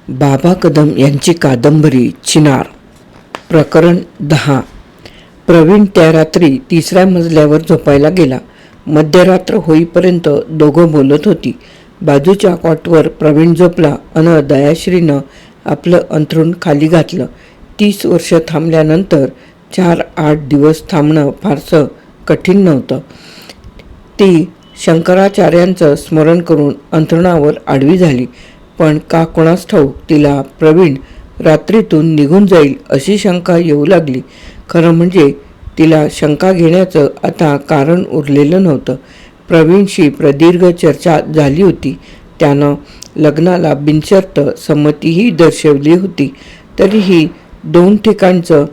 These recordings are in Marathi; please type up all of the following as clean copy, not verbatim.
बाबा कदम यांची कादंबरी चिनार. प्रकरण 10. प्रवीण त्या रात्री 3ऱ्या मजल्यावर झोपायला गेला. मध्यरात्र होईपर्यंत दोघं बोलत होती. बाजूच्या कॉटवर प्रवीण झोपला अन दयाश्रीनं आपलं अंथरूण खाली घातलं. 30 वर्ष थांबल्यानंतर 4-8 दिवस थांबणं फारसं कठीण नव्हतं. ती शंकराचार्यांचं स्मरण करून अंथरुणावर आडवी झाली. पण का कोणास ठाऊक तिला प्रवीण रात्रीतून निघून जाईल अशी शंका येऊ लागली. खरं म्हणजे तिला शंका घेण्याचं आता कारण उरलेलं नव्हतं. प्रवीणशी प्रदीर्घ चर्चा झाली होती. त्यानं लग्नाला बिनशर्त संमतीही दर्शवली होती. तरीही 2 ठिकाणचं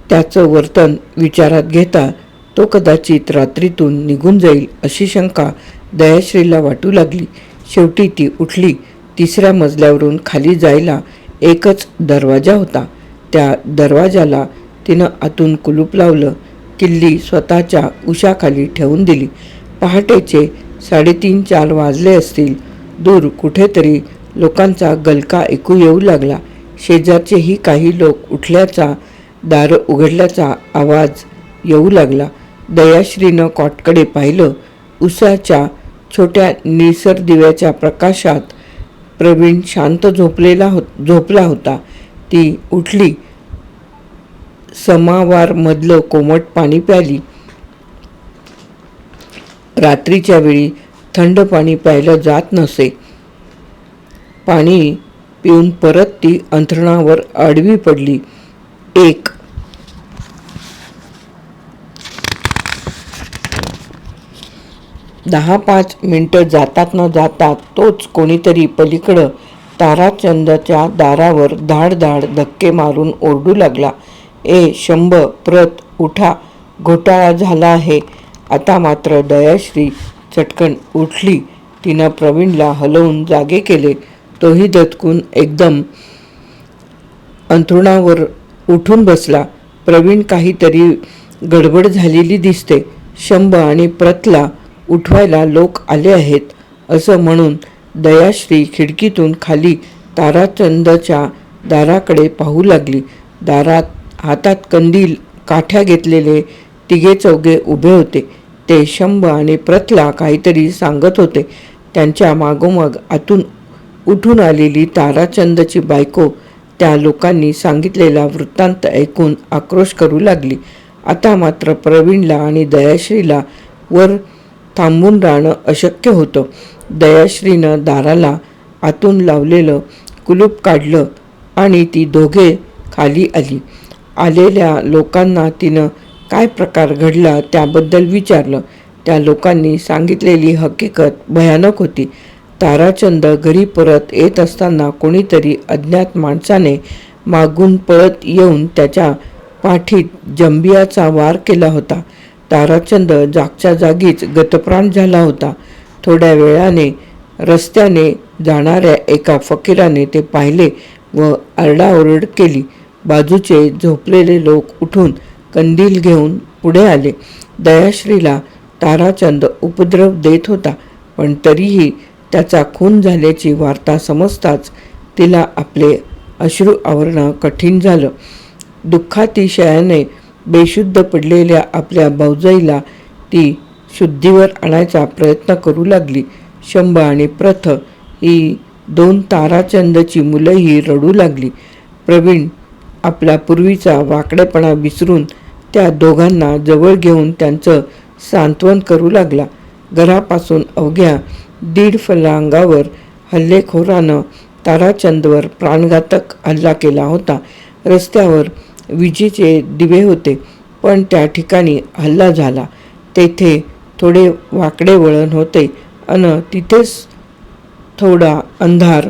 त्याचं वर्तन विचारात घेता तो कदाचित रात्रीतून निघून जाईल अशी शंका दयाश्रीला वाटू लागली. शेवटी ती उठली. 3ऱ्या मजल्यावरून खाली जायला एकच दरवाजा होता. त्या दरवाजाला तिनं आतून कुलूप लावलं. किल्ली स्वतःच्या उशाखाली ठेवून दिली. पहाटेचे 3:30-4 वाजले असतील. दूर कुठेतरी लोकांचा गलका ऐकू येऊ लागला. शेजारचेही काही लोक उठल्याचा, दारं उघडल्याचा आवाज येऊ लागला. दयाश्रीनं कॉटकडे पाहिलं. उसाच्या छोट्या निळसर दिव्याच्या प्रकाशात प्रवीण शांत झोपला होता. ती उठली. समावारमधलं कोमट पाणी प्याली. रात्रीच्या वेळी थंड पाणी प्यायलं जात नसे. पाणी पिऊन परत ती अंथरुणावर आडवी पडली. 10-5 मिनिटं जातात न जातात तोच कोणीतरी पलीकडं ताराचंदच्या दारावर धाड-धाड धक्के मारून ओरडू लागला. शंभ, प्रत, उठा, घोटाळा झाला आहे. आता मात्र दयाश्री चटकन उठली. तिनं प्रवीणला हलवून जागे केले. तोही दचकून एकदम अंथरुणावर उठून बसला. प्रवीण काहीतरी गडबड झालेली दिसते. शंभ आणि प्रतला उठवायला लोक आले आहेत असं म्हणून दयाश्री खिडकीतून खाली ताराचंदच्या दाराकडे पाहू लागली. दारात हातात कंदील काठ्या घेतलेले 3-4 उभे होते. ते शंभ आणि प्रतला काहीतरी सांगत होते. त्यांच्या मागोमाग आतून उठून आलेली ताराचंदची बायको त्या लोकांनी सांगितलेला वृत्तांत ऐकून आक्रोश करू लागली. आता मात्र प्रवीणला आणि दयाश्रीला वर थांबून राहणं अशक्य होतं. दयाश्रीनं दाराला आतून लावलेलं कुलूप काढलं आणि ती दोघे खाली आली. आलेल्या लोकांना तिनं काय प्रकार घडला त्याबद्दल विचारलं. त्या लोकांनी सांगितलेली हकीकत भयानक होती. ताराचंद घरी परत येत असताना कोणीतरी अज्ञात माणसाने मागून पळत येऊन त्याच्या पाठीत जंबियाचा वार केला होता. ताराचंद जागच्या जागीच गतप्राण झाला होता. थोड्या वेळाने रस्त्याने जाणाऱ्या एका फकीराने ते पाहिले व आरडाओरड केली. बाजूचे झोपलेले लोक उठून कंदील घेऊन पुढे आले. दयाश्रीला ताराचंद उपद्रव देत होता. पण तरीही त्याचा खून झाल्याची वार्ता समजताच तिला आपले अश्रू आवरणं कठीण झालं. दुःखातिशयाने बेशुद्ध पडलेल्या आपल्या भाऊजाईला ती शुद्धीवर आणायचा प्रयत्न करू लागली. शंभ आणि प्रथ ही 2 ताराचंदची मुलंही रडू लागली. प्रवीण आपला पूर्वीचा वाकडेपणा विसरून त्या दोघांना जवळ घेऊन त्यांचं सांत्वन करू लागला. घरापासून अवघ्या 1.5 फर्लांगावर हल्लेखोरानं ताराचंदवर प्राणघातक हल्ला केला होता. रस्त्यावर विजेचे दिवे होते पण त्या ठिकाणी हल्ला झाला. तेथे थोडे वाकडे वळण होते अन तिथेच थोडा अंधार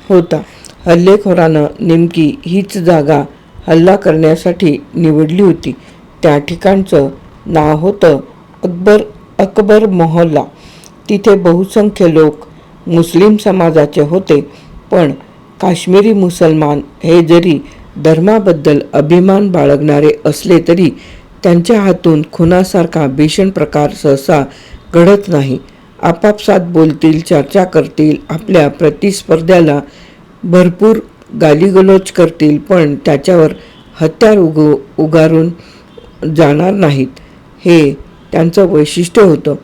होता. हल्लेखोरानं नेमकी हीच जागा हल्ला करण्यासाठी निवडली होती. त्या ठिकाणचं नाव होतं अकबर मोहल्ला. तिथे बहुसंख्य लोक मुस्लिम समाजाचे होते. पण काश्मीरी मुसलमान हे जरी धर्माबद्दल अभिमान बाळगणारे असले तरी त्यांच्या हातून खुनासारखा भीषण प्रकार सहसा घडत नाही. आपापसात बोलतील, चर्चा करतील, आपल्या प्रतिस्पर्ध्याला भरपूर गालीगलोच करतील, पण त्याच्यावर हत्यार उगारून जाणार नाहीत. हे त्यांचं वैशिष्ट्य होतं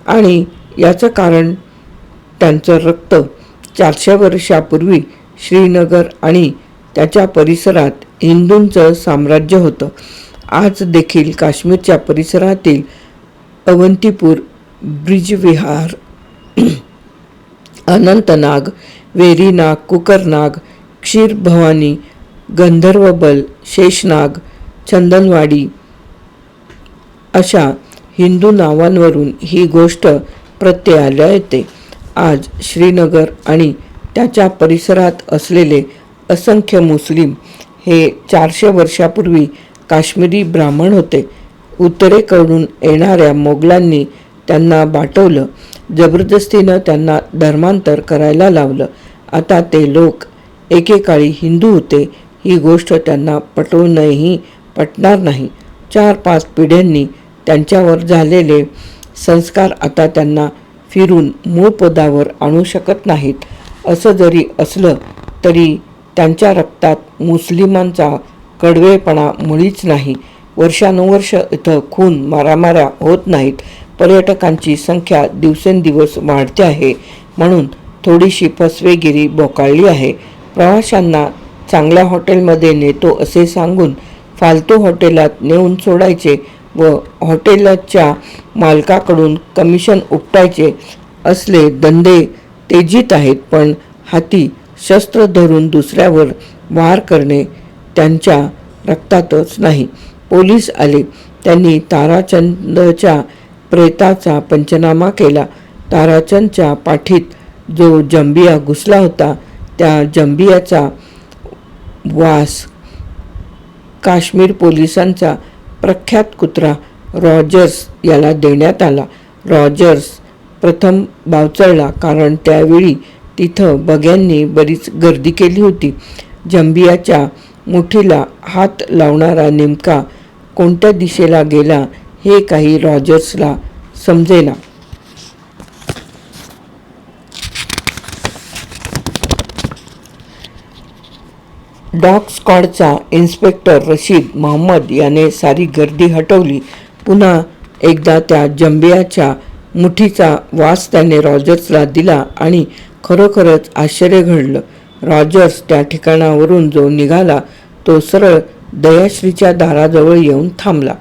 आणि याचं कारण त्यांचं रक्त 400 वर्षापूर्वी श्रीनगर आणि त्याच्या परिसरात हिंदूंचं साम्राज्य होतं. आज देखील काश्मीरच्या परिसरातील अवंतीपूर, ब्रिजविहार, अनंतनाग, वेरीनाग, कुकरनाग, क्षीरभवानी, गंधर्वबल, शेषनाग, चंदनवाडी अशा हिंदू नावांवरून ही गोष्ट प्रत्ययाला येते. आज श्रीनगर आणि त्याच्या परिसरात असलेले असंख्य मुस्लिम हे 400 वर्षापूर्वी काश्मीरी ब्राह्मण होते. उत्तरेकडून येणाऱ्या मोगलांनी त्यांना बाटवलं, जबरदस्तीनं त्यांना धर्मांतर करायला लावलं. आता ते लोक एकेकाळी हिंदू होते ही गोष्ट त्यांना पटवूनही पटणार नाही. 4-5 पिढ्यांनी त्यांच्यावर झालेले संस्कार आता त्यांना फिरून मूळ पदावर आणू शकत नाहीत. असं जरी असलं तरी त्यांच्या रक्तात मुस्लिमांचा कडवेपणा मुळीच नाही. वर्षानुवर्ष इथं खून मारामाऱ्या होत नाहीत. पर्यटकांची संख्या दिवसेंदिवस वाढते आहे म्हणून थोडीशी फसवेगिरी बोकाळली आहे. प्रवाशांना चांगल्या हॉटेलमध्ये नेतो असे सांगून फालतू हॉटेलात नेऊन सोडायचे व हॉटेलच्या मालकाकडून कमिशन उपटायचे असले धंदे तेजीत आहेत, पण हाती शस्त्र धरून दुसऱ्यावर वार करणे त्यांच्या रक्तातच नाही. पोलीस आले. त्यांनी ताराचंदच्या प्रेताचा पंचनामा केला. ताराचंदच्या पाठीत जो जंबिया घुसला होता त्या जंबियाचा वास काश्मीर पोलिसांचा प्रख्यात कुत्रा रॉजर्स याला देण्यात आला. रॉजर्स प्रथम बावचळला, कारण त्यावेळी तिथं बघ्यांनी बरीच गर्दी केली होती. जंबियाच्या मुठीला हात लावणारा नेमका कोणत्या दिशेला गेला हे काही रॉजर्सला समजेना. डॉग स्क्वॉडचा इन्स्पेक्टर रशीद मोहम्मद याने सारी गर्दी हटवली. पुन्हा एकदा त्या जंबियाच्या मुठीचा वास त्याने रॉजर्सला दिला आणि खरोखरच आश्चर्य घडलं. रॉजर्स त्या ठिकाणावरून जो निघाला तो सरळ दयाश्रीच्या दाराजवळ येऊन थांबला.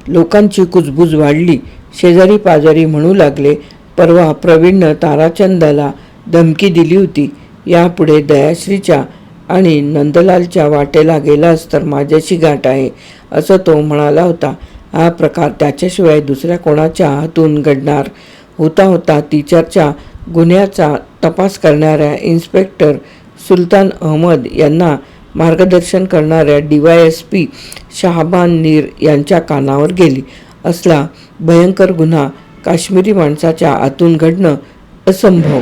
लोकांची कुजबूज वाढली. शेजारी पाजारी म्हणू लागले, परवा प्रवीणनं ताराचंदाला धमकी दिली होती. यापुढे दयाश्रीच्या आणि नंदलालच्या वाटेला गेलास तर माझ्याशी गाठ आहे असं तो म्हणाला होता. हा प्रकार त्याच्याशिवाय दुसऱ्या कोणाच्या हातून घडणार होता. ती चर्चा गुन्ह्याचा तपास करणाऱ्या इन्स्पेक्टर सुलतान अहमद यांना मार्गदर्शन करणाऱ्या DYSP शाहबान नीर यांच्या कानावर गेली. असला भयंकर गुन्हा काश्मीरी माणसाच्या आतून घडणं असंभव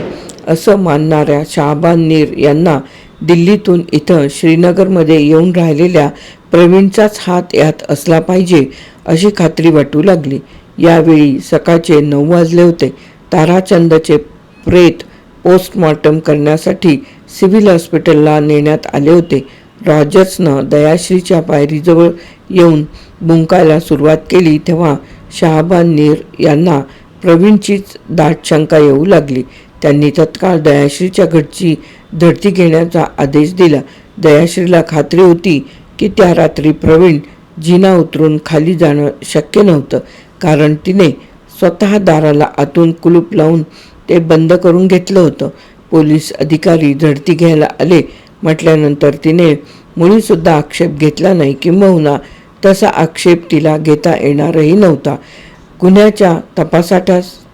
असं मानणाऱ्या शाहबान नीर यांना दिल्लीतून इथं श्रीनगरमध्ये येऊन राहिलेल्या प्रवीणचाच हात यात असला पाहिजे अशी खात्री वाटू लागली. यावेळी सकाळचे 9 वाजले होते. ताराचंदचे प्रेत पोस्टमॉर्टम करण्यासाठी सिव्हिल हॉस्पिटलला नेण्यात आले होते. रॉजर्सनं दयाश्रीच्या पायरीजवळ येऊन बुंकायला सुरुवात केली तेव्हा शाहबान नीर यांना प्रवीणचीच दाट शंका येऊ लागली. त्यांनी तत्काळ दयाश्रीच्या घरची झडती घेण्याचा आदेश दिला. दयाश्रीला खात्री होती की त्या रात्री प्रवीण जिना उतरून खाली जाणं शक्य नव्हतं, कारण तिने स्वतः दाराला आतून कुलूप लावून ते बंद करून घेतलं होतं. पोलीस अधिकारी झडती घ्यायला आले म्हटल्यानंतर तिने मुळीसुद्धा आक्षेप घेतला नाही, किंबहुना तसा आक्षेप तिला घेता येणारही नव्हता. गुन्ह्याच्या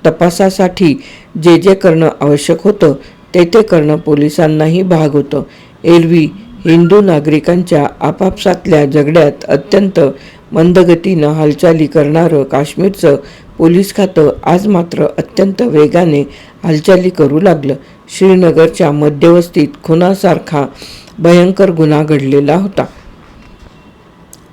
तपासासाठी जे जे करणं आवश्यक होतं ते करणं पोलिसांनाही भाग होतं. एरवी हिंदू नागरिकांच्या आपापसातल्या झगड्यात अत्यंत मंदगतीनं हालचाली करणारं काश्मीरचं पोलीस खातं आज मात्र अत्यंत वेगाने हालचाली करू लागलं. श्रीनगरच्या मध्यवस्तीत खुनासारखा भयंकर गुन्हा घडलेला होता.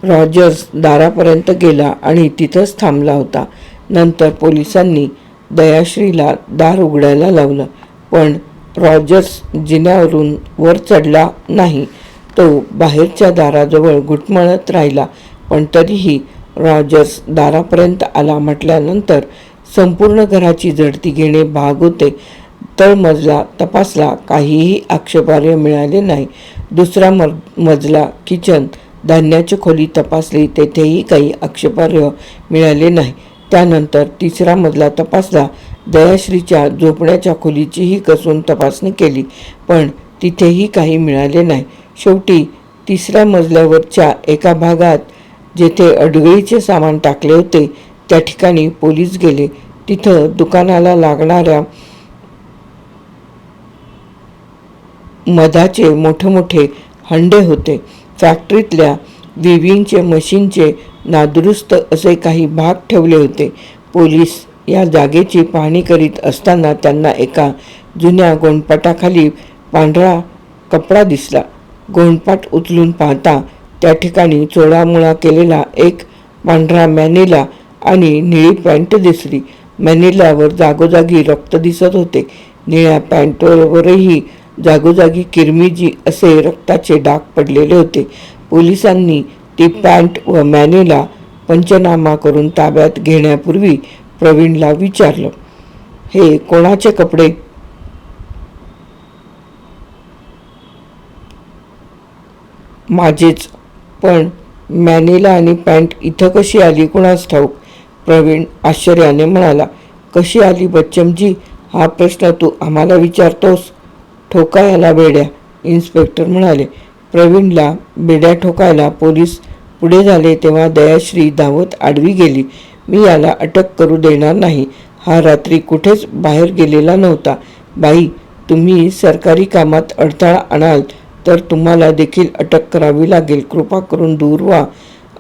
रॉजर्स दारापर्यंत गेला आणि तिथंच थांबला होता. नंतर पोलिसांनी दयाश्रीला दार उघडायला लावलं, पण रॉजर्स जिन्यावरून वर चढला नाही. तो बाहेरच्या दाराजवळ घुटमळत राहिला, पण तरीही रॉजर्स दारापर्यंत आला म्हटल्यानंतर संपूर्ण घराची झडती घेणे भाग होते. तळमजला तपासला, काहीही आक्षेपार्ह मिळाले नाही. दुसरा मजला, किचन, धान्याची खोली तपासली, तेथेही काही आक्षेपार्ह मिळाले नाही. त्यानंतर तिसरा मजला तपासला. दयाश्रीच्या झोपण्याच्या खोलीचीही कसून तपासणी केली, पण तिथेही काही मिळाले नाही. शेवटी तिसऱ्या मजल्यावरच्या एका भागात जेथे अडगळीचे सामान टाकले होते त्या ठिकाणी पोलीस गेले. तिथं दुकानाला लागणाऱ्या मधाचे मोठे मोठे हंडे होते. फॅक्टरीतल्या विविंगचे मशीनचे नादुरुस्त असे काही भाग ठेवले होते. पोलीस या जागेची पाहणी करीत असताना त्यांना एका जुन्या गोंडपाटाखाली पांढरा कपडा दिसला. गोंडपाट उचलून पाहता त्या ठिकाणी चोळामोळा केलेला एक पांढरा मॅनिला आणि निळी पॅन्ट दिसली. मॅनिलावर जागोजागी रक्त दिसत होते. निळ्या पॅन्टवरही जागोजागी किरमिजी असे रक्ताचे डाग पडलेले होते. पोलिसांनी ती पॅन्ट व मॅनिला पंचनामा करून ताब्यात घेण्यापूर्वी प्रवीणला विचारलं, हे कोणाचे कपडे? माझेच. पण मॅनिला आणि पॅन्ट इथं कशी आली कुणास ठाऊक? प्रवीण आश्चर्याने म्हणाला. कशी आली बच्चमजी, हा प्रश्न तू आम्हाला विचारतोस? ठोका याला बेड्या, इन्स्पेक्टर म्हणाले. प्रवीणला बेड्या ठोकायला पोलीस पुढे झाले तेव्हा दयाश्री धावत आडवी गेली. मी याला अटक करू देणार नाही. हा रात्री कुठेच बाहेर गेलेला नव्हता. बाई, तुम्ही सरकारी कामात अडथळा आणाल तर तुम्हाला देखील अटक करावी लागेल. कृपा करून दूर व्हा.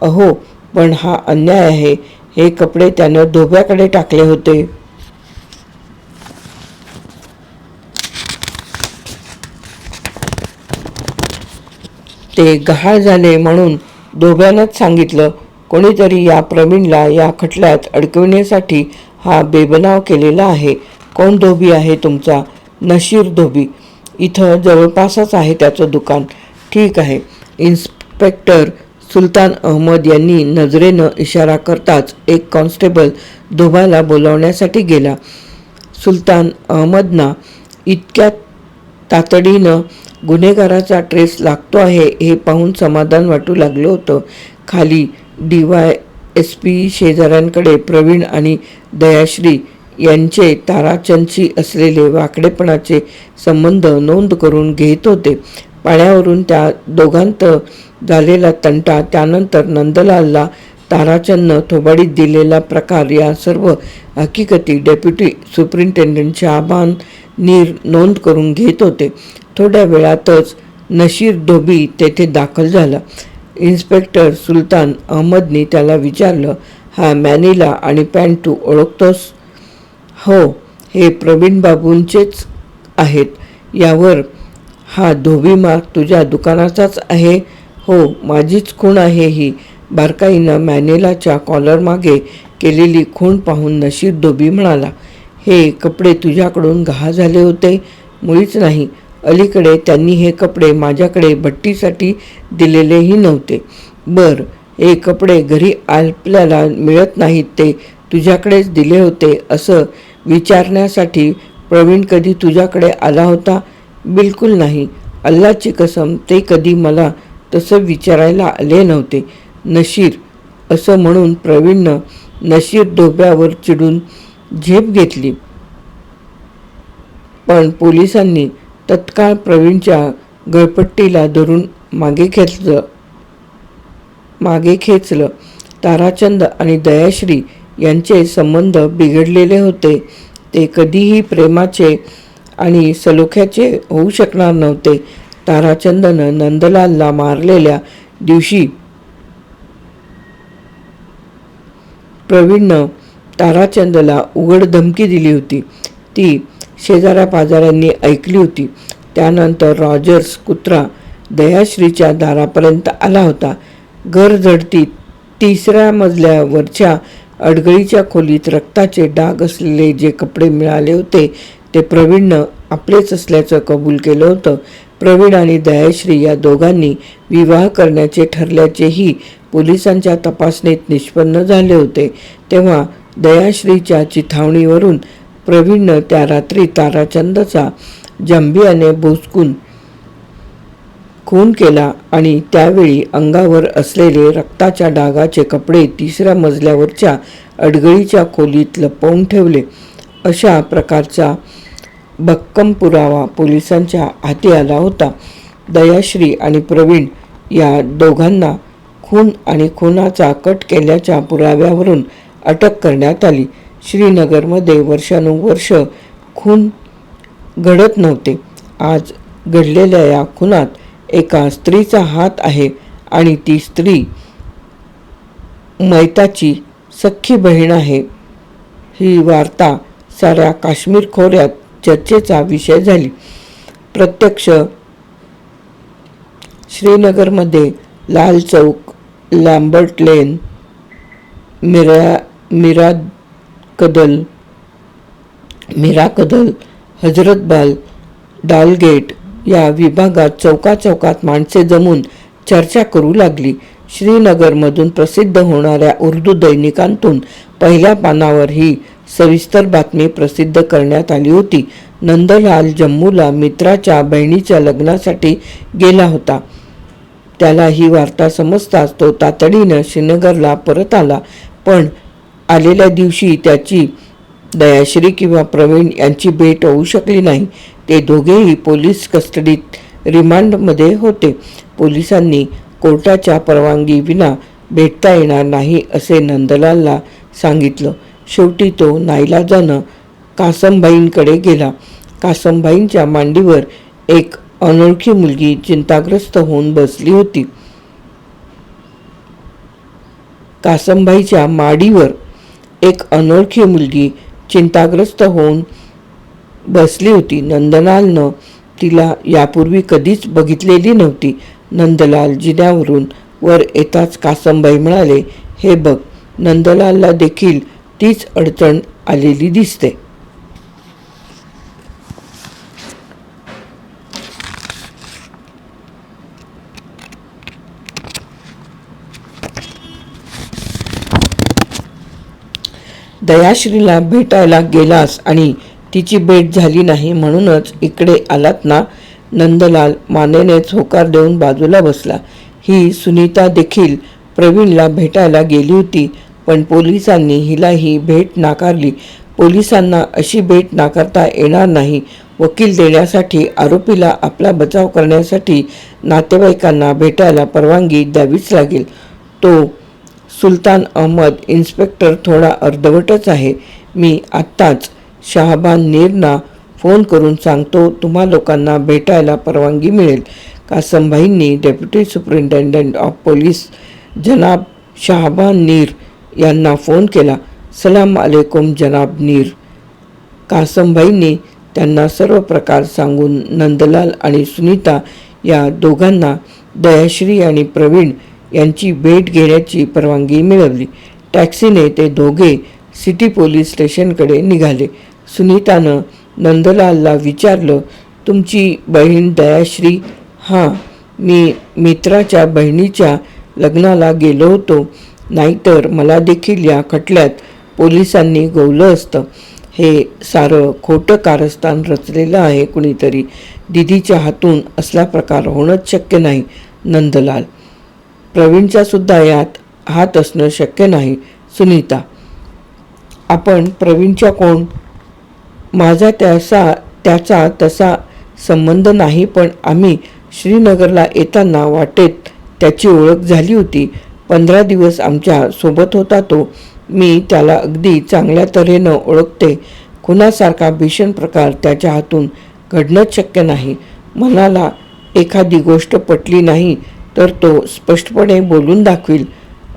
अहो, पण हा अन्याय आहे. हे कपडे त्यानं धोब्याकडे टाकले होते. ते गहाळ झाले म्हणून धोब्यानंच सांगितलं. कोणीतरी या प्रवीणला या खटल्यात अडकविण्यासाठी हा बेबनाव केलेला आहे. कोण धोबी आहे तुमचा? नशीर धोबी. इथं जवळपासच आहे त्याचं दुकान. ठीक आहे. इन्स्पेक्टर सुलतान अहमद यांनी नजरेनं इशारा करताच एक कॉन्स्टेबल धोबाला बोलावण्यासाठी गेला. सुलतान अहमदना इतक्या तातडीनं गुन्हेगाराचा ट्रेस लागतो आहे हे पाहून समाधान वाटू लागलं होतं. खाली DYSP शेजाऱ्यांकडे प्रवीण आणि दयाश्री यांचे ताराचंदशी असलेले वाकडेपणाचे संबंध नोंद करून घेत होते. पाण्यावरून त्या दोघांत झालेला तंटा, त्यानंतर नंदलालला ताराचंदनं थोबाडीत दिलेला प्रकार, या सर्व हकीकती डेप्युटी सुपरिंटेंडंट शाहबान नीर नोंद करून घेत होते. थोड्या वेळातच नशीर धोबी तेथे दाखल झाला. इन्स्पेक्टर सुलतान अहमदनी त्याला विचारलं, हा मॅनिला आणि पॅन्ट तू ओळखतोस? हो, हे प्रवीण बाबूंचेच आहेत. यावर हा धोबी मार्क तुझ्या दुकानाचाच आहे? हो, माझीच खूण आहे ही. बारकाईनं मॅनिलाच्या कॉलरमागे केलेली खूण पाहून नशीर धोबी म्हणाला, हे कपडे तुझ्याकडून गहाळ झाले होते? मुळीच नाही. अलीकडे त्यांनी हे कपडे माझ्याकडे भट्टीसाठी दिलेलेही नव्हते. बर, हे कपडे घरी आपल्याला मिळत नाहीत, ते तुझ्याकडेच दिले होते असं विचारण्यासाठी प्रवीण कधी तुझ्याकडे आला होता? बिलकुल नाही. अल्लाची कसम, ते कधी मला तसं विचारायला आले नव्हते. नशीर, असं म्हणून प्रवीणनं नशीर धोब्यावर चिडून झेप घेतली. पण पोलिसांनी तत्काळ प्रवीणच्या गळपट्टीला धरून मागे खेचलं. ताराचंद आणि दयाश्री यांचे संबंध बिघडलेले होते. ते कधीही प्रेमाचे आणि सलोख्याचे होऊ शकणार नव्हते. ताराचंदनं नंदलालला मारलेल्या दिवशी प्रवीणनं ताराचंदला उघड धमकी दिली होती. ती शेजाऱ्यापाजाऱ्यांनी ऐकली होती. त्यानंतर रॉजर्स कुत्रा दयाश्रीच्या दारापर्यंत आला होता. घर झडतीत तिसऱ्या मजल्यावरच्या अडगळीच्या खोलीत रक्ताचे डाग असलेले जे कपडे मिळाले होते ते प्रवीणनं आपलेच असल्याचं कबूल केलं होतं. प्रवीण आणि दयाश्री या दोघांनी विवाह करण्याचे ठरल्याचेही पोलिसांच्या तपासणीत निष्पन्न झाले होते. तेव्हा दयाश्रीच्या चिथावणीवरून प्रवीणनं त्या रात्री ताराचंदचा जांभियाने भोसकून खून केला आणि त्यावेळी अंगावर असलेले रक्ताच्या डागाचे कपडे 3ऱ्या मजल्यावरच्या अडगळीच्या खोलीत लपवून ठेवले. अशा प्रकारचा भक्कम पुरावा पोलिसांच्या हाती आला होता. दयाश्री आणि प्रवीण या दोघांना खून आणि खुनाचा कट केल्याच्या पुराव्यावरून अटक करण्यात आली. श्रीनगरमध्ये वर्षानुवर्ष खून घडत नव्हते. आज घडलेल्या या खुनात एका स्त्रीचा हात आहे आणि ती स्त्री मैताची सख्खी बहीण आहे. ही वार्ता साऱ्या काश्मीर खोऱ्यात चर्चेचा विषय झाली. प्रत्यक्ष श्रीनगरमध्ये लाल चौक, लॅम्बर्ट लेन, मीरा कदल, हजरतबाल, डालगेट या विभागात चौकाचौकात माणसे जमून चर्चा करू लागली. श्रीनगरमधून प्रसिद्ध होणाऱ्या उर्दू दैनिकांतून पहिल्या पानावर ही सविस्तर बातमी प्रसिद्ध करण्यात आली होती. नंदलाल जम्मूला मित्राच्या बहिणीच्या लग्नासाठी गेला होता. त्याला ही वार्ता समजताच तो तातडीनं श्रीनगरला परत आला. पण आलेल्या दिवशी त्याची दयाश्री किंवा प्रवीण यांची भेट होऊ शकली नाही. ते दोघेही पोलीस कस्टडीत रिमांडमध्ये होते. पोलिसांनी कोर्टाच्या परवानगी विना भेटता येणार नाही असे नंदलालला सांगितलं. शेवटी तो नाईलाजानं कासमबाईंकडे गेला. कासमबाईंच्या मांडीवर एक अनोळखी मुलगी चिंताग्रस्त होऊन बसली होती. कासमबाईच्या माडीवर एक अनोळखी मुलगी चिंताग्रस्त होऊन बसली होती. नंदलालनं तिला यापूर्वी कधीच बघितलेली नव्हती. नंदलाल जिन्यावरून वर येताच कासमबाई म्हणाले, हे बघ. नंदलालला देखील तीच अडचण आलेली दिसते. दयाश्रीला भेटायला गेलास आणि तिची भेट झाली नाही म्हणूनच इकडे आलात ना? नंदलाल मानेनेच होकार देऊन बाजूला बसला. ही सुनीता देखील प्रवीणला भेटायला गेली होती, पण पोलिसांनी हिला ही भेट नाकारली. पोलिसांना अशी भेट नाकारता येणार नाही. वकील देण्यासाठी आरोपीला आपला बचाव करण्यासाठी नातेवाईकांना भेटायला परवानगी द्यावीच लागेल. तो सुलतान अहमद इन्स्पेक्टर थोडा अर्धवटच आहे. मी आत्ताच शाहबान नीरना फोन करून सांगतो, तुम्हा लोकांना भेटायला परवानगी मिळेल. कासमबाईंनी डेप्युटी सुपरिटेंडंट ऑफ पोलीस जनाब शाहबान नीर यांना फोन केला. सलाम अलैकुम जनाब नीर. कासमबाईंनी त्यांना सर्व प्रकार सांगून नंदलाल आणि सुनीता या दोघांना दयाश्री आणि प्रवीण यांची भेट घेण्याची परवानगी मिळवली. टॅक्सीने ते दोघे सिटी पोलीस स्टेशनकडे निघाले. सुनीतानं नंदलालला विचारलं, तुमची बहीण दयाश्री? हां, मी मित्राच्या बहिणीच्या लग्नाला गेलो होतो. नाहीतर मला देखील या खटल्यात पोलिसांनी गोवलं असतं. हे सारं खोटं कारस्थान रचलेलं आहे कुणीतरी. दिदीच्या हातून असला प्रकार होणंच शक्य नाही. नंदलाल, प्रवीणचा सुद्धा यात हात असणं शक्य नाही. सुनीता, आपण प्रवीणच्या कोण? माझा त्याचा तसा संबंध नाही, पण आम्ही श्रीनगरला येताना वाटेत त्याची ओळख झाली होती. 15 दिवस आमच्या सोबत होता तो. मी त्याला अगदी चांगल्या तऱ्हेनं ओळखते. खुनासारखा भीषण प्रकार त्याच्या हातून घडणंच शक्य नाही. मनाला एखादी गोष्ट पटली नाही तर तो स्पष्टपणे बोलून दाखवील.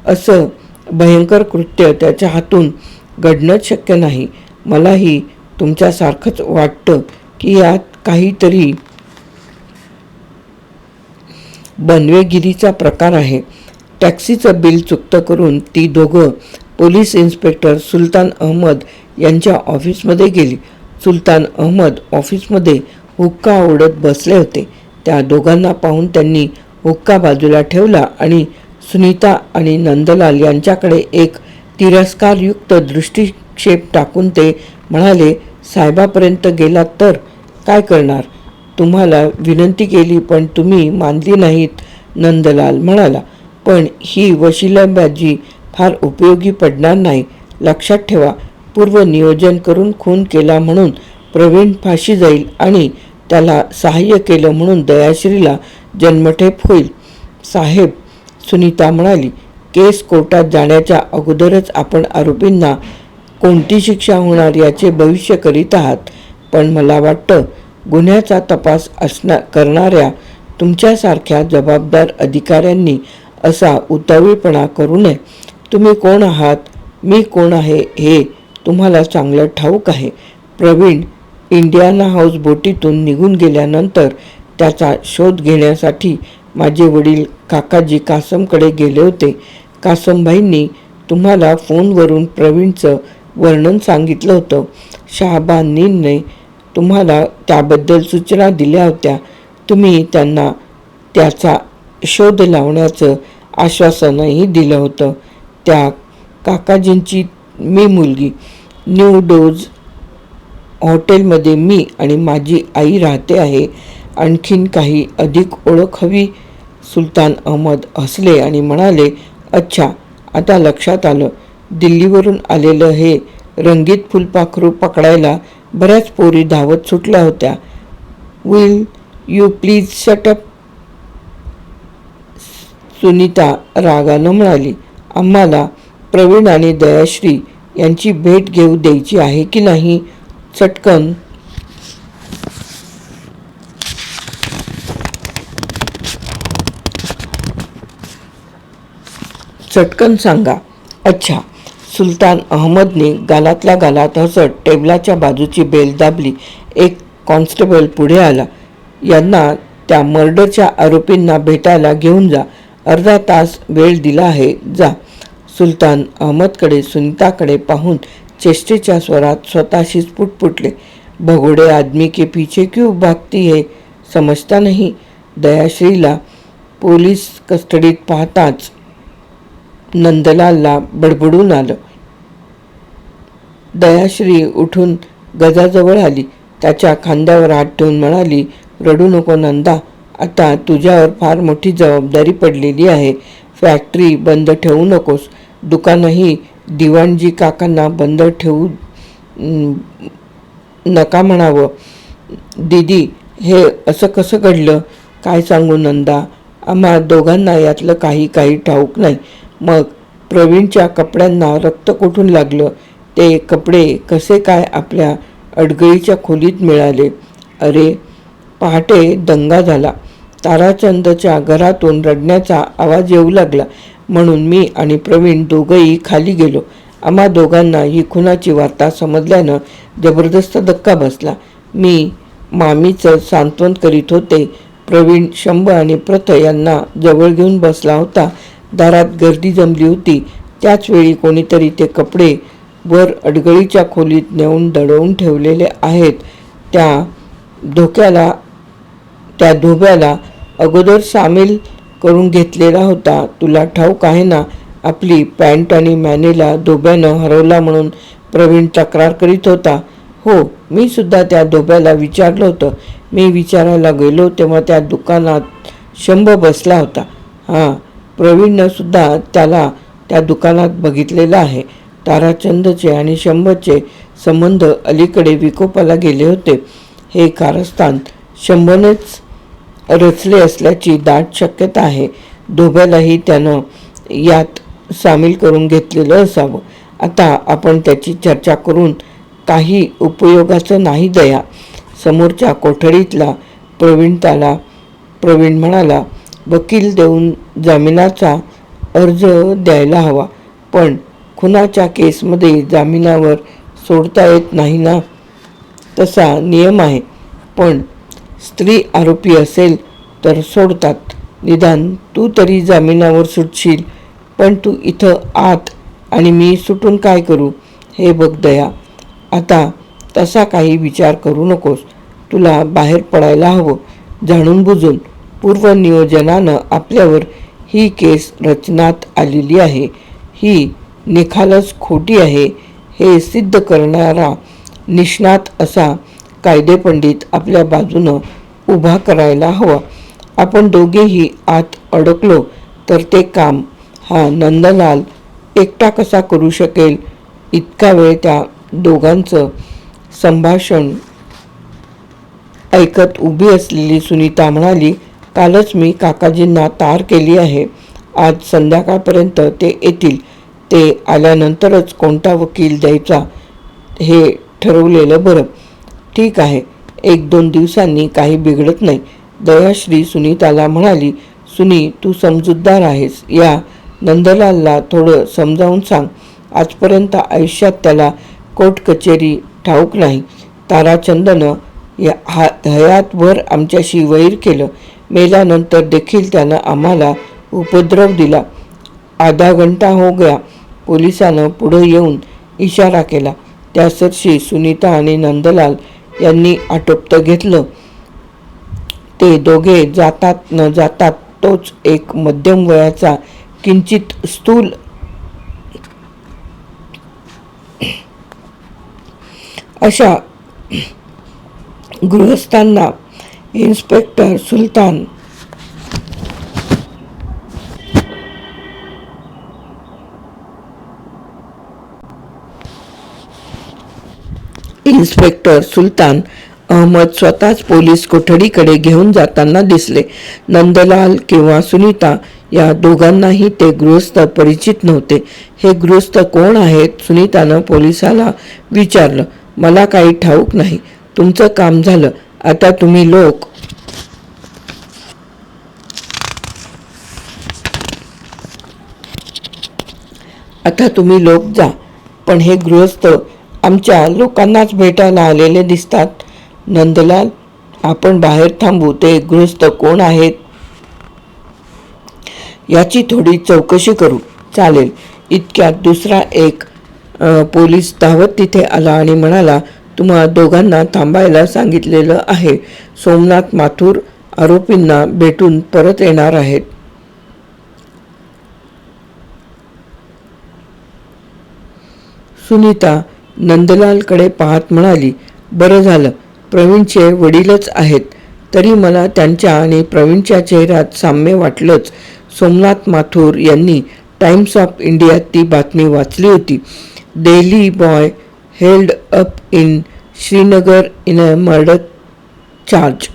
असं भयंकर कृत्य त्याच्या हातून घडणंच शक्य नाही. मलाही तुमच्यासारखंच वाटतं की यात काहीतरी बनवेगिरीचा प्रकार आहे. टॅक्सीचं बिल चुकतं करून ती दोघं पोलीस इन्स्पेक्टर सुलतान अहमद यांच्या ऑफिसमध्ये गेली. सुलतान अहमद ऑफिसमध्ये हुक्का ओढत बसले होते. त्या दोघांना पाहून त्यांनी हुक्का बाजूला ठेवला आणि सुनीता आणि नंदलाल यांच्याकडे एक तिरस्कारयुक्त दृष्टिक्षेप टाकून ते म्हणाले, साहेबापर्यंत गेलात तर काय करणार? तुम्हाला विनंती केली पण तुम्ही मानली नाहीत. नंदलाल म्हणाला, पण ही वशिलाबाजी फार उपयोगी पडणार नाही. लक्षात ठेवा, पूर्व नियोजन करून खून केला म्हणून प्रवीण फाशी जाईल आणि त्याला सहाय्य केलं म्हणून दयाश्रीला जन्मठेप होईल. साहेब, सुनीता म्हणाली, केस कोर्टात जाण्याच्या अगोदरच आपण आरोपींना कोणती शिक्षा होणार याचे भविष्य करीत आहात. पण मला वाटतं गुन्ह्याचा तपास करणाऱ्या तुमच्यासारख्या जबाबदार अधिकाऱ्यांनी असा उतावीळपणा करू नये. तुम्ही कोण आहात? मी कोण आहे हे तुम्हाला चांगलं ठाऊक आहे. प्रवीण इंडियाना हाऊस बोटीतून निघून गेल्यानंतर त्याचा शोध घेण्यासाठी माझे वडील काकाजी कासमकडे गेले होते. कासमभाईंनी तुम्हाला फोनवरून प्रवीणचं वर्णन सांगितलं होतं. शहाबानीने तुम्हाला त्याबद्दल सूचना दिल्या होत्या. तुम्ही त्यांना त्याचा शोध लावण्याचं आश्वासनही दिलं होतं. त्या काकाजींची मी मुलगी न्यू डोज हॉटेलमध्ये मी आणि माझी आई राहते आहे. आणखीन काही अधिक ओळख हवी? सुलतान अहमद हसले आणि म्हणाले, अच्छा, आता लक्षात आलं. दिल्लीवरून आलेलं हे रंगीत फुलपाखरू पकडायला बऱ्याच पोरी धावत सुटल्या होत्या. Will you please shut up? Sunita रागानं म्हणाली, आम्हाला प्रवीण आणि दयाश्री यांची भेट घेऊ द्यायची आहे की नाही? चटकन सांगा. अच्छा. सुलतान अहमदने गालातल्या गालात हसत टेबलाच्या बाजूची बेल दाबली. एक कॉन्स्टेबल पुढे आला. यांना त्या मर्डरच्या आरोपींना भेटायला घेऊन जा. अर्धा तास वेळ दिला आहे, जा. सुलतान अहमदकडे सुनीताकडे पाहून चेष्टेच्या स्वरात स्वतःशीच पुटपुटले, भगोड़े आदमी के पीछे क्यों भागती है, समजता नहीं? दयाश्रीला पोलीस कस्टडीत पाहताच नंदलालला बडबडून आलं. दयाश्री उठून गजाजवळ आली. त्याच्या खांद्यावर हात ठेवून म्हणाली, रडू नको नंदा. आता तुझ्यावर फार मोठी जबाबदारी पडलेली आहे. फॅक्टरी बंद ठेवू नकोस. दुकानही दिवाणजी काकांना बंद ठेवू नका म्हणावं. दीदी, हे असं कसं घडलं? काय सांगू नंदा, आम्हा दोघांना यातलं काही ठाऊक नाही. मग प्रवीणच्या कपड्यांना रक्त कुठून लागलं? ते कपडे कसे काय आपल्या अडगळीच्या खोलीत मिळाले? अरे, पहाटे दंगा झाला. ताराचंदच्या घरातून रडण्याचा आवाज येऊ लागला म्हणून मी आणि प्रवीण दोघंही खाली गेलो. आम्हा दोघांना ही खुनाची वार्ता समजल्यानं जबरदस्त धक्का बसला. मी मामीचं सांत्वन करीत होते. प्रवीण शंभ आणि प्रथ यांना जवळ घेऊन बसला होता. दारात गर्दी जमली होती. त्याचवेळी कोणीतरी ते कपडे वर अडगळीच्या खोलीत नेऊन दडवून ठेवलेले आहेत. त्या धोब्याला अगोदर सामील करून घेतलेला होता. तुला ठाऊक आहे ना, आपली पॅन्ट आणि मॅनेला धोब्यानं हरवला म्हणून प्रवीण तक्रार करीत होता. हो, मी सुद्धा त्या धोब्याला विचारलं होतं. मी विचारायला गेलो तेव्हा त्या दुकानात शंभ बसला होता. हां, प्रवीणनं सुद्धा त्याला त्या दुकानात बघितलेलं आहे. ताराचंदचे आणि शंभचे संबंध अलीकडे विकोपाला गेले होते. हे कारस्थान शंभनेच रचले असल्याची दाट शक्यता आहे. धोब्यालाही त्यानं यात सामील करून घेतलेलं असावं. आता आपण त्याची चर्चा करून काही उपयोगाचं नाही दया. समोरच्या कोठडीतला प्रवीण म्हणाला, वकील देऊन जामिनाचा अर्ज द्यायला हवा. पण खुनाच्या केसमध्ये जामिनावर सोडता येत नाही ना? तसा नियम आहे, पण स्त्री आरोपी असेल तर सोडतात. निदान तू तरी जामिनावर सुटशील. पण तू इथं आत आणि मी सुटून काय करू? हे बघ दया, आता तसा काही विचार करू नकोस. तुला बाहेर पडायला हवं. जाणून बुजून पूर्वनियोजनानं आपल्यावर ही केस रचनात आलेली आहे. ही निखालस खोटी आहे हे सिद्ध करणारा निष्णात असा कायदेपंडित आपल्या बाजूनं उभा करायला हवा. आपण दोघेही आत अडकलो तर ते काम हा नंदलाल एकटा कसा करू शकेल? इतका वेळ त्या दोघांचं संभाषण ऐकत उभी असलेली सुनीता म्हणाली, कालच मी काकाजींना तार केली आहे. आज संध्याकाळपर्यंत ते येतील. ते आल्यानंतरच कोणता वकील द्यायचा हे ठरवलेलं बरं. ठीक आहे, 1-2 दिवसांनी काही बिघडत नाही. दयाश्री सुनीताला म्हणाली, सुनी, तू समजूतदार आहेस. या नंदलालला थोडं समजावून सांग. आजपर्यंत आयुष्यात त्याला कोर्ट कचेरी ठाऊक नाही. ताराचंदनं हयातभर आमच्याशी वैर केलं. मेल्यानंतर देखील त्यानं आम्हाला उपद्रव दिला. आधा घंटा हो गया. पोलिसानं पुढं येऊन इशारा केला. त्यासरशी सुनीता आणि नंदलाल यांनी आटोपतं घेतलं. ते दोघे जातात न जातात तोच एक मध्यम वयाचा किंचित स्थूल अशा गृहस्थांना इन्स्पेक्टर सुलतान अहमद स्वतःच पोलीस कोठडीकडे घेऊन जाताना दिसले. नंदलाल किंवा सुनीता या दोघांनाही ते गृहस्थ परिचित नव्हते. हे गृहस्थ कोण आहेत? सुनीतानं पोलिसाला विचारलं. मला काही ठाऊक नाही. तुमचं काम झालं. आता तुम्ही लोक जा. पण हे गृहस्थ आमच्या लोकांनाच भेटायला आलेले दिसतात. नंदलाल, आपण बाहेर थांबू. ते गृहस्थ कोण आहेत याची थोडी चौकशी करू. चालेल. इतक्यात दुसरा एक पोलीस धावत तिथे आला आणि म्हणाला, तुम्हा दोघांना थांबायला सांगितलेलं आहे. सोमनाथ माथुर आरोपींना भेटून परत येणार आहेत. सुनीता नंदलालकडे पाहत म्हणाली, बरं झालं. प्रवीणचे वडीलच आहेत. तरी मला त्यांच्या आणि प्रवीणच्या चेहऱ्यात साम्य वाटलंच. सोमनाथ माथुर यांनी टाइम्स ऑफ इंडियात ती बातमी वाचली होती. Daily boy held up in Srinagar in a murder charge.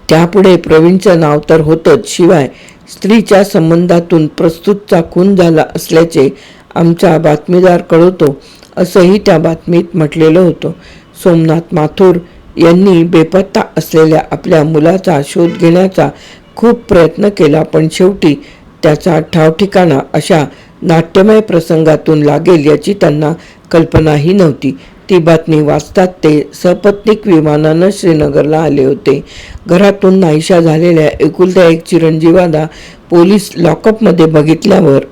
त्यापुढे प्रवीणचं नाव तर होतंच, शिवाय स्त्रीच्या संबंधातून प्रस्तुतचा खून झाला असल्याचे आमचा बातमीदार कळवतो असंही त्या बातमीत म्हटलेलं होतं. सोमनाथ माथुर यांनी बेपत्ता असलेल्या आपल्या मुलाचा शोध घेण्याचा खूप प्रयत्न केला, पण शेवटी त्याचा ठावठिकाणा अशा नाट्यमय प्रसंगातून लागेल याची त्यांना कल्पनाही नव्हती. ती बातमी वाचतात ते सपत्नीक विमानानं श्रीनगरला आले होते. घरातून नाहीशा झालेल्या एकुलत्या एक चिरंजीवाला पोलीस लॉकअपमध्ये बघितल्यावर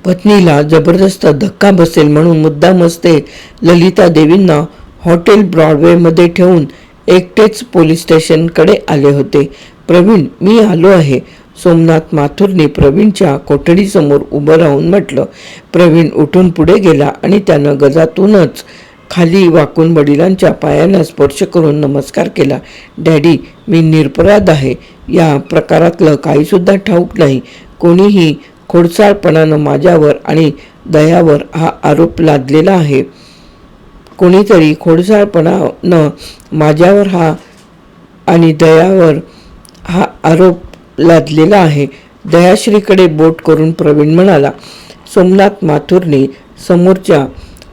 पत्नीला जबरदस्त धक्का बसेल म्हणून मुद्दामच ते ललिता देवींना हॉटेल ब्रॉडवेमध्ये ठेवून एकटेच पोलीस स्टेशनकडे आले होते. प्रवीण, मी आलो आहे. सोमनाथ माथुरने प्रवीणच्या कोठडीसमोर उभं राहून म्हटलं. प्रवीण उठून पुढे गेला आणि त्यानं गजातूनच खाली वाकून वडिलांच्या पायांना स्पर्श करून नमस्कार केला. डॅडी, मी निरपराध आहे. या प्रकारातलं काहीसुद्धा ठाऊक नाही. कोणीही खोडसाळपणानं माझ्यावर आणि दयावर हा आरोप लादलेला आहे. कोणीतरी खोडसाळपणानं माझ्यावर आणि दयावर हा आरोप लादलेला आहे. दयाश्रीकडे बोट करून प्रवीण म्हणाला. सोमनाथ माथुरने समोरच्या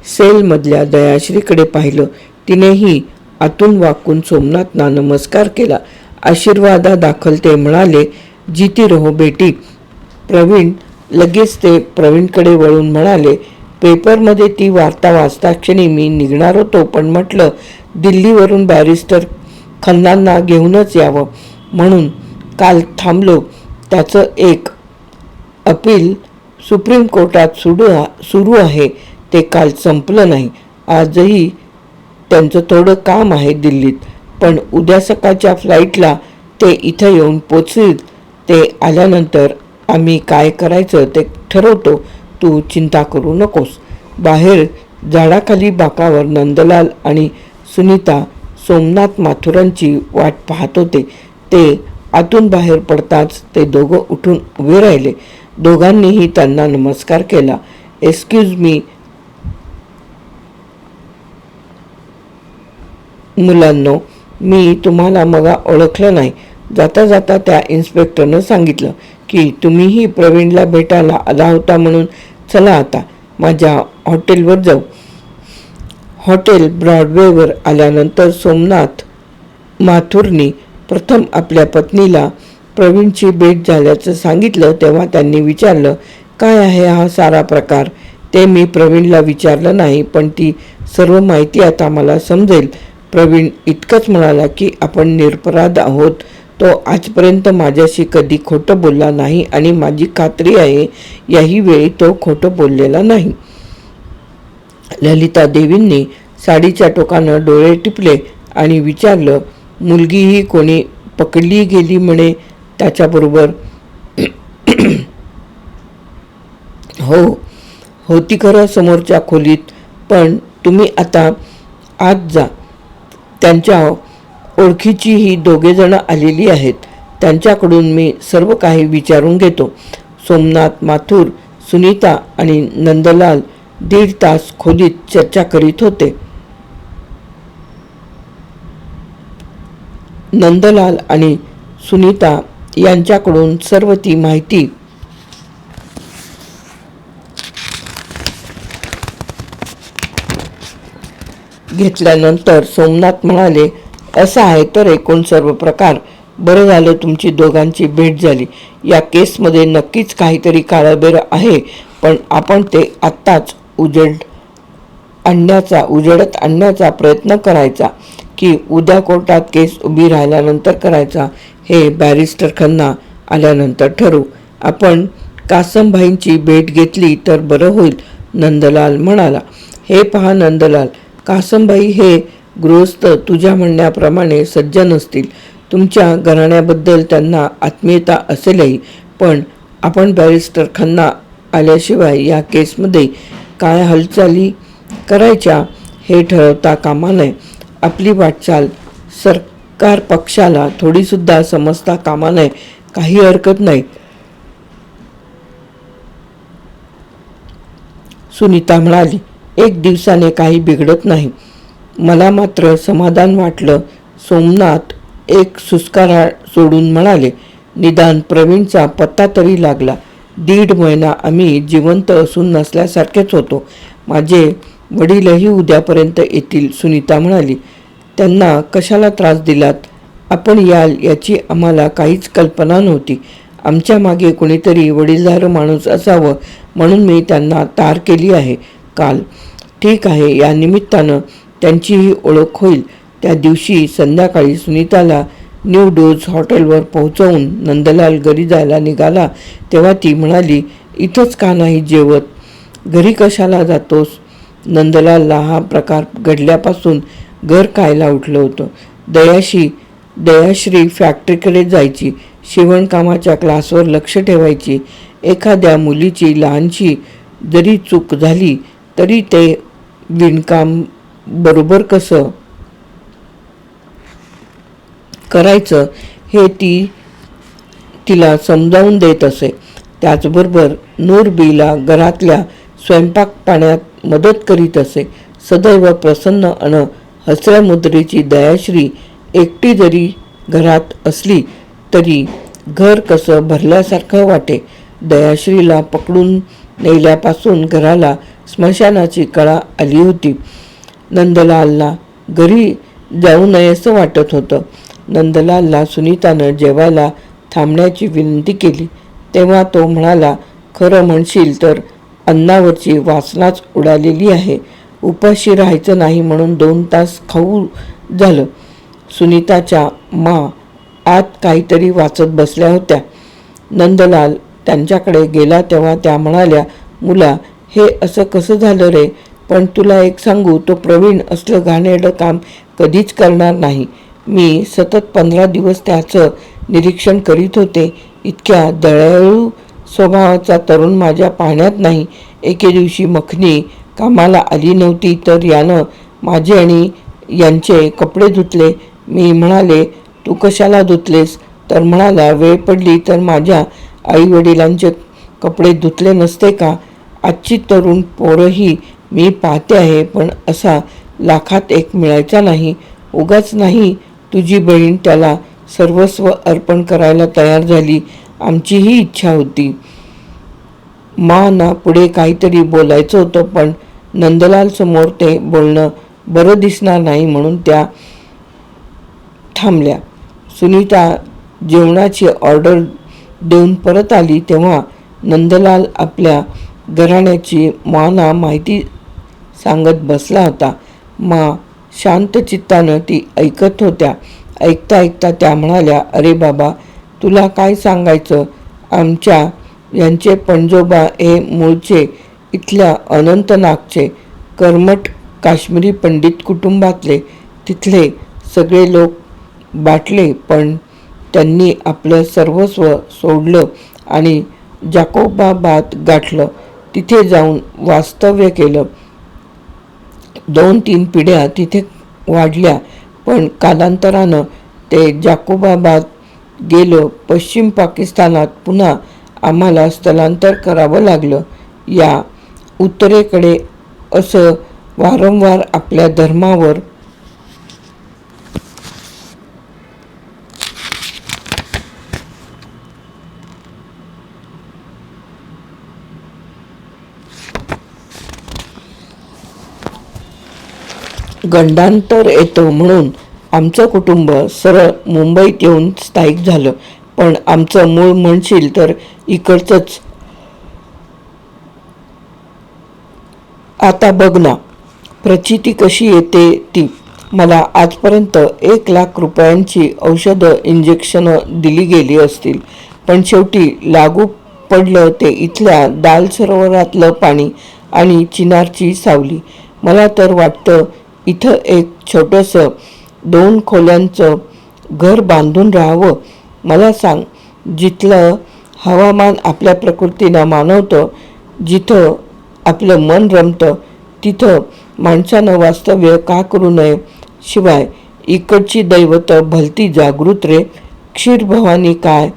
सेलमधल्या दयाश्रीकडे पाहिलं. तिनेही आतून वाकून सोमनाथना नमस्कार केला. आशीर्वादादाखल ते म्हणाले, जीती रहो बेटी. प्रवीण लगेच ते प्रवीणकडे वळून म्हणाले, पेपरमध्ये ती वार्ता वाचता क्षणी मी निघणार होतो, पण म्हटलं दिल्लीवरून बॅरिस्टर खन्नांना घेऊनच यावं म्हणून काल थांबलो. त्याचं एक अपील सुप्रीम कोर्टात सुरू आहे ते काल संपलं नाही. आजही त्यांचं थोडं काम आहे दिल्लीत, पण उद्या सकाळच्या फ्लाईटला ते इथं येऊन पोचतील. ते आल्यानंतर आम्ही काय करायचं ते ठरवतो. तू चिंता करू नकोस. बाहेर झाडाखाली बाकावर नंदलाल आणि सुनीता सोमनाथ माथुरांची वाट पाहत होते. ते आतून बाहेर पडताच ते दोघं उठून उभे राहिले. दोघांनीही त्यांना नमस्कार केला. एक्सक्यूज मी मुलांनो, मी तुम्हाला मगा ओळखलं नाही. जाता जाता त्या इन्स्पेक्टरनं सांगितलं की तुम्हीही प्रवीणला भेटायला आला होता म्हणून चला आता माझ्या हॉटेलवर जाऊ. हॉटेल ब्रॉडवेवर आल्यानंतर सोमनाथ माथुरनी प्रथम आपल्या पत्नीला प्रवीणची भेट झाल्याचं सांगितलं. तेव्हा त्यांनी विचारलं, काय आहे हा सारा प्रकार? ते मी प्रवीणला विचारलं नाही, पण ती सर्व माहिती आता मला समजेल. प्रवीण इतकंच म्हणाला की आपण निरपराध आहोत. तो आजपर्यंत माझ्याशी कधी खोटं बोलला नाही आणि माझी खात्री आहे याही वेळी तो खोटं बोललेला नाही. ललिता देवींनी साडीच्या टोकानं डोळे टिपले आणि विचारलं, मुलगीही कोणी पकडली गेली म्हणे त्याच्याबरोबर? हो, होती खरं समोरच्या खोलीत, पण तुम्ही आता आत जा. त्यांच्या ओळखीची ही दोघेजणं आलेली आहेत. त्यांच्याकडून मी सर्व काही विचारून घेतो. सोमनाथ माथुर, सुनीता आणि नंदलाल 1.5 तास खोलीत चर्चा करीत होते. नंदलाल आणि सुनीता यांच्याकडून सर्व ती माहिती घेतल्यानंतर सोमनाथ म्हणाले, असं आहे तर एकूण सर्व प्रकार. बरं झालं तुमची दोघांची भेट झाली. या केसमध्ये नक्कीच काहीतरी काळबेर आहे, पण आपण ते आत्ताच उजेडात आणण्याचा प्रयत्न करायचा की उद्या कोर्टात केस उभी राहिल्यानंतर करायचा हे बॅरिस्टर खन्ना आल्यानंतर ठरवू. आपण कासमभाईंची भेट घेतली तर बरं होईल, नंदलाल म्हणाला. हे पहा नंदलाल, कासमभाई हे गृहस्थ तुझ्या म्हणण्याप्रमाणे सज्जन असतील. तुमच्या घराण्याबद्दल त्यांना आत्मीयता असेलही, पण आपण बॅरिस्टर खन्ना आल्याशिवाय या केसमध्ये काय हालचाली करायच्या हे ठरवता कामा नये. आपली वाटचाल सरकार पक्षाला थोडीसुद्धा समजता कामा नये. काही हरकत नाही. सुनीता म्हणाली, 1 दिवसाने काही बिघडत नाही. मला मात्र समाधान वाटलं. सोमनाथ एक सुस्कारा सोडून म्हणाले, निदान प्रवीणचा पत्ता तरी लागला. 1.5 महिना आम्ही जिवंत असून नसल्यासारखेच होतो. माझे वडीलही उद्यापर्यंत येतील. सुनीता म्हणाली, त्यांना कशाला त्रास दिलात? आपण याल याची आम्हाला काहीच कल्पना नव्हती. आमच्या मागे कोणीतरी वडीलधार माणूस असावं म्हणून मी त्यांना तार केली आहे काल. ठीक आहे, या निमित्तानं त्यांचीही ओळख होईल. त्या दिवशी संध्याकाळी सुनीताला न्यू डोज हॉटेलवर पोहोचवून नंदलाल घरी जायला निघाला तेव्हा ती म्हणाली, इथंच का नाही जेवत? घरी कशाला जातोस? नंदलालला हा प्रकार घडल्यापासून घर खायला उठलं होतं. दयाश्री फॅक्टरीकडे जायची, शिवणकामाच्या क्लासवर लक्ष ठेवायची. एखाद्या मुलीची लहानशी जरी चूक झाली तरी ते विणकाम बरोबर कसं करायचं हे ती तिला समजावून देत असे. त्याचबरोबर नूरबीला घरातल्या स्वयंपाक पाण्यात मदत करीत असे. सदैव प्रसन्न अन हसऱ्या मुद्रेची दयाश्री एकटी जरी घरात असली तरी घर कसं भरल्यासारखं वाटे. दयाश्रीला पकडून नेल्यापासून घराला स्मशानाची कळा आली होती. नंदलालला घरी जाऊ नयेसं वाटत होतं. नंदलालला सुनीतानं जेवायला थांबण्याची विनंती केली तेव्हा तो म्हणाला, खरं म्हणशील तर अन्नावरची वासनाच उडालेली आहे. उपाशी राहायचं नाही म्हणून 2 तास खाऊ झालं. सुनीताच्या आत काहीतरी वाचत बसल्या होत्या. नंदलाल त्यांच्याकडे गेला तेव्हा त्या म्हणाल्या, मुला, हे असं कसं झालं रे? पण तुला एक सांगू, तो प्रवीण असलं घाणेरडं काम कधीच करणार नाही. मी सतत 15 दिवस त्याचं निरीक्षण करीत होते. इतक्या दयाळू स्वभावाचा तरुण माझ्या पाहण्यात नाही. एके दिवशी मखनी कामाला आली नव्हती तर यानं माझे आणि यांचे कपडे धुतले. मी म्हणाले, तू कशाला धुतलेस? तर म्हणाला, वेळ पडली तर माझ्या आईवडिलांचे कपडे धुतले नसते का? आजची तरुण पोरंही मी पाहते आहे, पण असा लाखात एक मिळायचा नाही. उगाच नाही तुझी बहीण त्याला सर्वस्व अर्पण करायला तयार झाली. आमचीही इच्छा होती. ना पुढे काहीतरी बोलायचं होतं, पण नंदलाल समोर ते बोलणं बरं दिसणार नाही म्हणून त्या थांबल्या. सुनीता जेवणाची ऑर्डर देऊन परत आली तेव्हा नंदलाल आपल्या घराण्याची माना माहिती सांगत बसला होता. शांत चित्तानं ती ऐकत होत्या. ऐकता ऐकता त्या म्हणाल्या, अरे बाबा, तुला काय सांगायचं? यांचे पणजोबा हे मूळचे इथल्या अनंतनागचे कर्मठ काश्मीरी पंडित कुटुंबातले. तिथले सगळे लोक बाटले, पण त्यांनी आपलं सर्वस्व सोडलं आणि जाकोबाबाद गाठलं. तिथे जाऊन वास्तव्य केलं. 2-3 पिढ्या तिथे वाढल्या, पण कालांतरानं ते जाकोबाबाद गेलं. पश्चिम पाकिस्तानात पुन्हा आम्हाला स्थलांतर करावं लागलं. या उत्तरेकडे असं वारंवार आपल्या धर्मावर गंडांतर येतं म्हणून आमचं कुटुंब सरळ मुंबईत येऊन स्थायिक झालं. पण आमचं मूळ म्हणशील तर इकडचंच. आता बघ ना प्रचिती कशी येते ती. मला आजपर्यंत 1 लाख रुपयांची औषधं इंजेक्शनं दिली गेली असतील, पण शेवटी लागू पडलं ते इथल्या दाल सरोवरातलं पाणी आणि चिनारची सावली. मला तर वाटतं इथं एक छोटंसं 2 खोल्यांचं घर बांधून राहावं. मला सांग, जिथलं हवामान आपल्या प्रकृतीला मानवतं, जिथं आपलं मन रमतं, तिथं माणसानं वास्तव्य का करू नये? शिवाय इकडची दैवतं भलती जागृत रे. क्षीरभवानी काय,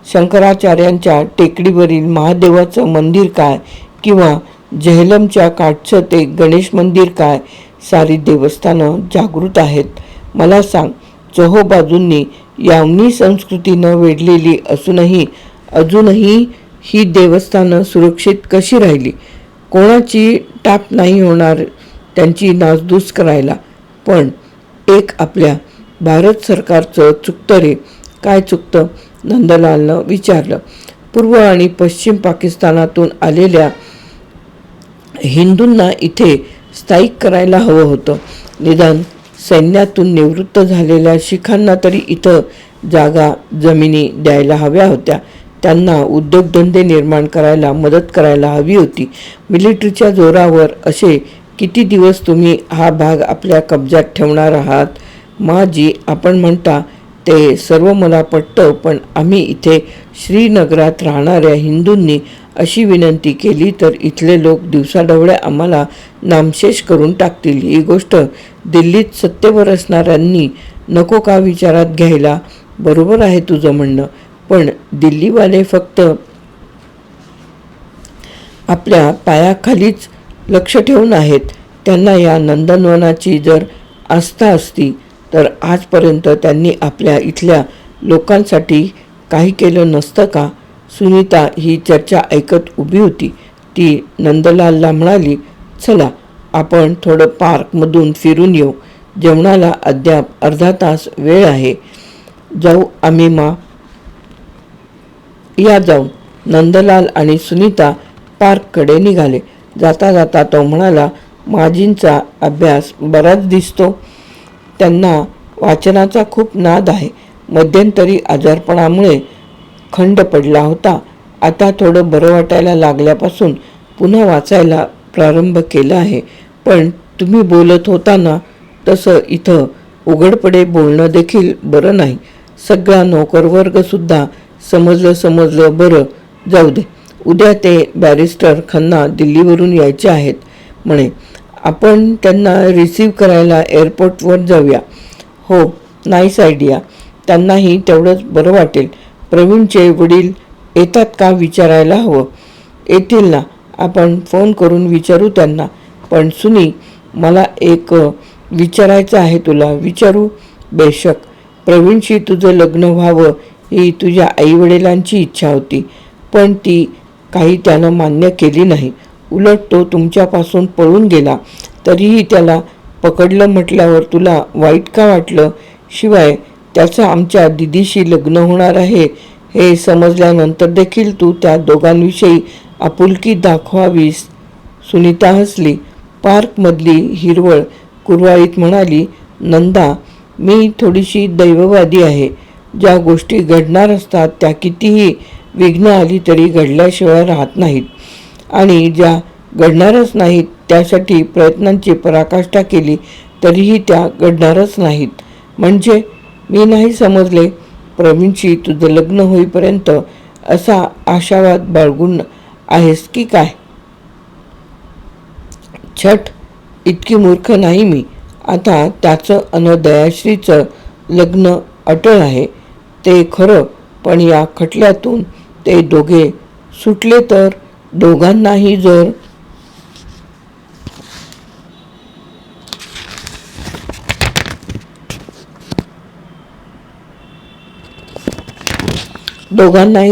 शंकराचार्यांच्या टेकडीवरील महादेवाचं मंदिर काय, किंवा झेलमच्या काठचं ते गणेश मंदिर काय, सारी देवस्थानं जागृत आहेत. मला सांग, चोहोबाजूंनी यावनी संस्कृतीनं वेढलेली अजूनही ही देवस्थानं सुरक्षित कशी राहिली? कोणाची टाप नाही होणार त्यांची नासधूस करायला. पण एक आपल्या भारत सरकारचं चुकतं रे. काय चुकतं? नंदलालनं विचारलं. पूर्व आणि पश्चिम पाकिस्तानातून आलेल्या हिंदूंना इथे स्थायिक करायला हवं होतं. निदान सैन्यातून निवृत्त झालेल्या शिखांना तरी इथं जागा जमिनी द्यायला हव्या होत्या. त्यांना उद्योगधंदे निर्माण करायला मदत करायला हवी होती. मिलिटरीच्या जोरावर असे किती दिवस तुम्ही हा भाग आपल्या कब्जात ठेवणार आहात? जी आपण म्हणता ते सर्व मला पटतं, पण आम्ही इथे श्रीनगरात राहणाऱ्या हिंदूंनी अशी विनंती केली तर इथले लोक दिवसाढवळ्या आम्हाला नामशेष करून टाकतील. ही गोष्ट दिल्लीत सत्तेवर असणाऱ्यांनी नको का विचारात घ्यायला? बरोबर आहे तुझं म्हणणं, पण दिल्लीवाले फक्त आपल्या पायाखालीच लक्ष ठेवून आहेत. त्यांना या नंदनवनाची जर आस्था असती तर आजपर्यंत त्यांनी आपल्या इथल्या लोकांसाठी काही केलं नसतं का? सुनीता ही चर्चा ऐकत उभी होती. ती नंदलालला म्हणाली, चला आपण थोडं पार्कमधून फिरून येऊ. जेवणाला अद्याप अर्धा तास वेळ आहे. जाऊ आम्ही या जाऊन. नंदलाल आणि सुनीता पार्ककडे निघाले. जाता जाता तो म्हणाला, माजींचा अभ्यास बराच दिसतो. त्यांना वाचनाचा खूप नाद आहे. मध्यंतरी आजारपणामुळे खंड पडला होता. आता थोडं बरं वाटायला लागल्यापासून पुन्हा वाचायला प्रारंभ केला आहे. पण तुम्ही बोलत होता ना, तसं इथं उघडपणे बोलणं देखील बरं नाही. सगळा नोकरवर्गसुद्धा समजलं बरं, जाऊ दे. उद्या ते बॅरिस्टर खन्ना दिल्लीवरून यायचे आहेत म्हणे. आपण त्यांना रिसीव्ह करायला एअरपोर्टवर जाऊया. हो, नाईस आयडिया. त्यांनाही तेवढंच बरं वाटेल. प्रवीणचे वडील येतात का विचारायला हवं. येतील ना, आपण फोन करून विचारू त्यांना. पण सुनी, मला एक विचारायचं आहे तुला. विचारू? बेशक. प्रवीणशी तुझं लग्न व्हावं ही तुझ्या आईवडिलांची इच्छा होती, पण ती काही त्यानं मान्य केली नाही. उलट तो तुमच्यापासून पळून गेला. तरीही त्याला पकडलं म्हटल्यावर तुला वाईट का वाटलं? शिवाय त्याचं आमच्या दिदीशी लग्न होणार आहे हे समजल्यानंतर देखील तू त्या दोघांविषयी आपुलकी दाखवावीस. सुनीता हसली. पार्कमधली हिरवळ कुरवाळीत म्हणाली, नंदा, मी थोडीशी दैववादी आहे. ज्या गोष्टी घडणार असतात त्या कितीही विघ्न आली तरी घडल्याशिवाय राहत नाहीत, आणि ज्या घडणारच नाहीत त्यासाठी प्रयत्नांची पराकाष्ठा केली तरीही त्या घडणारच नाहीत. म्हणजे मी नाही समजले. प्रवीणशी तुझं लग्न होईपर्यंत असा आशावाद बाळगून आहेस की काय? छट, इतकी मूर्ख नाही मी. आता त्याचं अन दयाश्रीचं लग्न अटळ आहे ते खरं, पण या खटल्यातून ते दोघे सुटले तर? दोघांनाही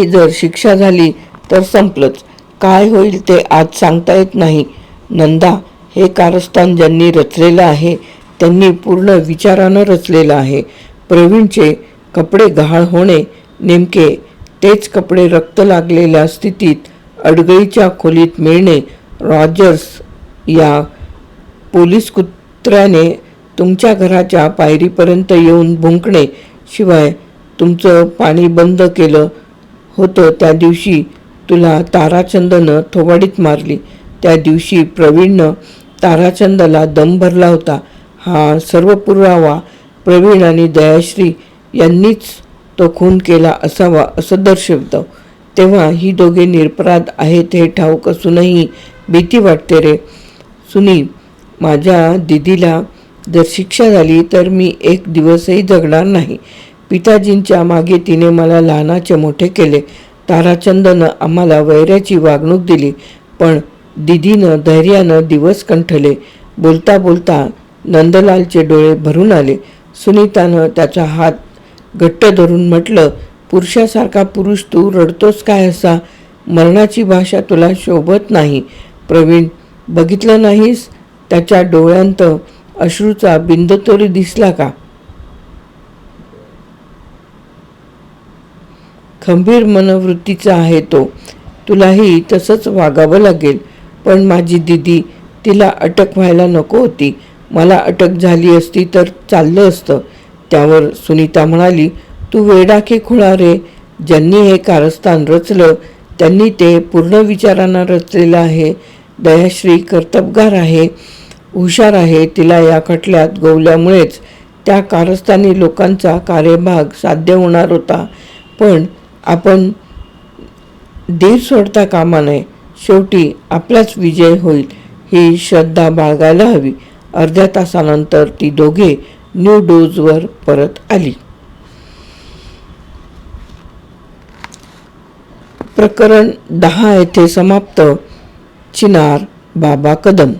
जर शिक्षा झाली तर संपलंच. काय होईल ते आज सांगता येत नाही. नंदा, हे कारस्थान ज्यांनी रचलेलं आहे त्यांनी पूर्ण विचारानं रचलेलं आहे. प्रवीणचे कपडे गहाळ होणे, नेमके तेच कपडे रक्त लागलेल्या स्थितीत अडगळीच्या खोलीत मिळणे, रॉजर्स या पोलीस कुत्र्याने तुमच्या घराच्या पायरीपर्यंत येऊन भुंकणे, शिवाय तुमचं पाणी बंद केलं होतं त्या दिवशी तुला ताराचंदनं थोबाडीत मारली, त्या दिवशी प्रवीणनं ताराचंदला दम भरला होता, हा सर्व पुरावा प्रवीण आणि दयाश्री यांनीच तो खून केला असावा असं दर्शवतं. तेव्हा ही दोघे निरपराध आहेत हे ठाऊक असूनही भीती वाटते रे. सुनी, माझ्या दिदीला जर शिक्षा झाली तर मी एक दिवसही जगणार नाही. पिताजींच्या मागे तिने मला लहानाचे मोठे केले. ताराचंदनं आम्हाला वैऱ्याची वागणूक दिली, पण दिदीनं धैर्यानं दिवस कंठले. बोलता बोलता नंदलालचे डोळे भरून आले. सुनीतानं त्याचा हात घट्ट धरून म्हटलं, पुरुषासारखा पुरुष तू रडतोस काय असा? मरणाची भाषा तुला शोभत नाही. प्रवीण, बघितलं नाहीस त्याच्या डोळ्यांत अश्रूचा बिंदू तरी दिसला का? खंबीर मनोवृत्तीचा आहे तो. तुलाही तसंच वागावं लागेल. पण माझी दिदी, तिला अटक व्हायला नको होती. मला अटक झाली असती तर चाललं असतं. त्यावर सुनीता म्हणाली, तू वेडा की खुळा रे? ज्यांनी हे कारस्थान रचलं त्यांनी ते पूर्ण विचारानं रचलेलं आहे. दयाश्री कर्तबगार आहे, हुशार आहे. तिला या खटल्यात गोवल्यामुळेच त्या कारस्थानी लोकांचा कार्यभाग साध्य होणार होता. पण आपण धीर सोडता कामा नये. शेवटी आपलाच विजय होईल ही श्रद्धा बाळगायला हवी. अर्ध्या तासानंतर ती दोघे न्यू डोजवर परत आली. प्रकरण 10 येथे समाप्त. चिनार, बाबा कदम.